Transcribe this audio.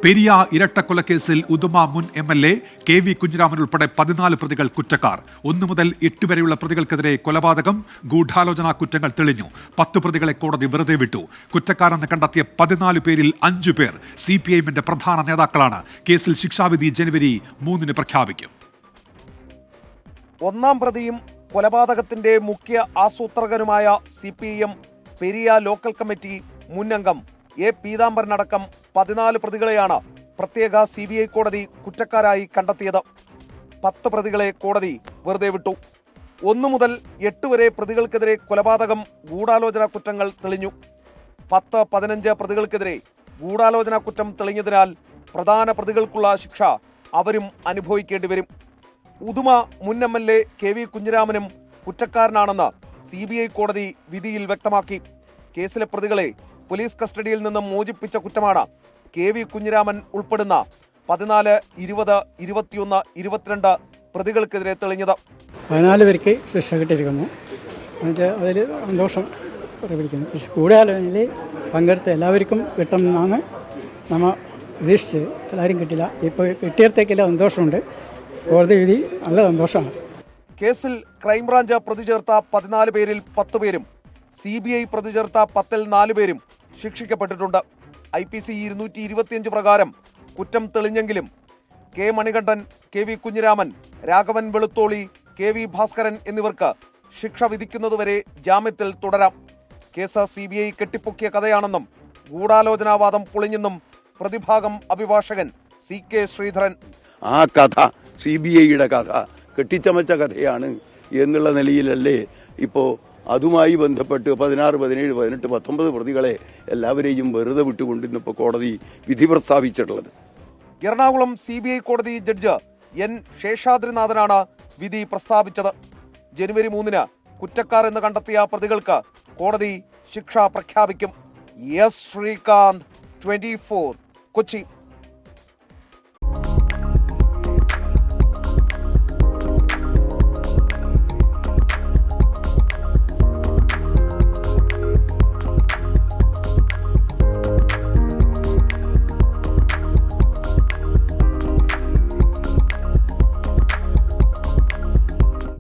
പെരിയ ഇരട്ടക്കൊലക്കേസിൽ ഉദുമ മുൻ MLA KV Kunhiraman ഉൾപ്പെടെ 14 പ്രതികൾ കുറ്റക്കാർ. 1 മുതൽ 8 വരെയുള്ള പ്രതികൾക്കെതിരെ കൊലപാതകം, ഗൂഢാലോചന കുറ്റങ്ങൾ തെളിഞ്ഞു. 10 പ്രതികളെ കോടതി വെറുതെ വിട്ടു. കുറ്റക്കാരെന്ന് കണ്ടെത്തിയ 14 പേരിൽ 5 പേർ CPIM-ന്റെ പ്രധാന നേതാക്കളാണ്. കേസിൽ ശിക്ഷാവിധി ജനുവരി 3 പ്രഖ്യാപിക്കും. ഒന്നാം പ്രതിയും കൊലപാതകത്തിന്റെ മുഖ്യ ആസൂത്രകനുമായ CPIM പെരിയ ലോക്കൽ കമ്മിറ്റി മുൻ അംഗം A. പീതാംബരനടക്കം 14 പ്രതികളെയാണ് പ്രത്യേക CBI കോടതി കുറ്റക്കാരായി കണ്ടെത്തിയത്. 10 പ്രതികളെ കോടതി വെറുതെ വിട്ടു. 1 മുതൽ 8 വരെ പ്രതികൾക്കെതിരെ കൊലപാതകം, ഗൂഢാലോചന കുറ്റങ്ങൾ തെളിഞ്ഞു. 10-15 പ്രതികൾക്കെതിരെ ഗൂഢാലോചന കുറ്റം തെളിഞ്ഞതിനാൽ പ്രധാന പ്രതികൾക്കുള്ള ശിക്ഷ അവരും അനുഭവിക്കേണ്ടി വരും. ഉദുമ മുൻ MLA KV കുഞ്ഞിരാമനും കുറ്റക്കാരനാണെന്ന് CBI കോടതി വിധിയിൽ വ്യക്തമാക്കി. കേസിലെ പ്രതികളെ പോലീസ് കസ്റ്റഡിയിൽ നിന്ന് മോചിപ്പിച്ച കുറ്റമാണ് KV കുഞ്ഞിരാമൻ ഉൾപ്പെടുന്ന 14, 20, 21, 22 പ്രതികൾക്കെതിരെ തെളിഞ്ഞത്. 14 പേർക്ക് ശിക്ഷ കിട്ടിയിരിക്കുന്നു. എന്നുവെച്ചാൽ അതിൽ സന്തോഷം പ്രകടിപ്പിക്കുന്നു. പക്ഷേ ഗൂഢാലോചനയിൽ പങ്കെടുത്ത എല്ലാവർക്കും കിട്ടുമെന്നാണ് നമ്മൾ പ്രതീക്ഷിച്ചത്. എല്ലാവരും കിട്ടില്ല. ഇപ്പോൾ കിട്ടിയത്തേക്കെല്ലാം സന്തോഷമുണ്ട്. കോടതി വിധി നല്ല സന്തോഷമാണ്. കേസിൽ ക്രൈംബ്രാഞ്ച് പ്രതി ചേർത്ത 14 പേരിൽ 10 പേരും CBI പ്രതി ചേർത്ത 10-ൽ 4 പേരും ശിക്ഷിക്കപ്പെട്ടിട്ടുണ്ട്. IPC 225 പ്രകാരം കുറ്റം തെളിഞ്ഞെങ്കിലും K. Manikandan, KV Kunhiraman, Raghavan Velutholi, KV Bhaskaran എന്നിവർക്ക് ശിക്ഷ വിധിക്കുന്നതുവരെ ജാമ്യത്തിൽ തുടരാം. കേസ് CBI കെട്ടിപ്പൊക്കിയ കഥയാണെന്നും ഗൂഢാലോചനാവാദം പൊളിഞ്ഞെന്നും പ്രതിഭാഗം അഭിഭാഷകൻ CK ശ്രീധരൻ. ആ കഥ CBIയുടെ കഥ കെട്ടിച്ചമച്ച കഥയാണ് എന്നുള്ള നിലയിലല്ലേ ഇപ്പോൾ അതുമായി ബന്ധപ്പെട്ട് 16, 17, 18, 19 പ്രതികളെ എല്ലാവരെയും വെറുതെ വിട്ടുകൊണ്ടിരുന്നപ്പോൾ കോടതി വിധി പ്രസ്താവിച്ചിട്ടുള്ളത്. എറണാകുളം CBI കോടതി ജഡ്ജ് N. ശേഷാദ്രിനാഥനാണ് വിധി പ്രസ്താവിച്ചത്. ജനുവരി 3 കുറ്റക്കാർ എന്ന് കണ്ടെത്തിയ പ്രതികൾക്ക് കോടതി ശിക്ഷ പ്രഖ്യാപിക്കും. S. ശ്രീകാന്ത്, 24, കൊച്ചി.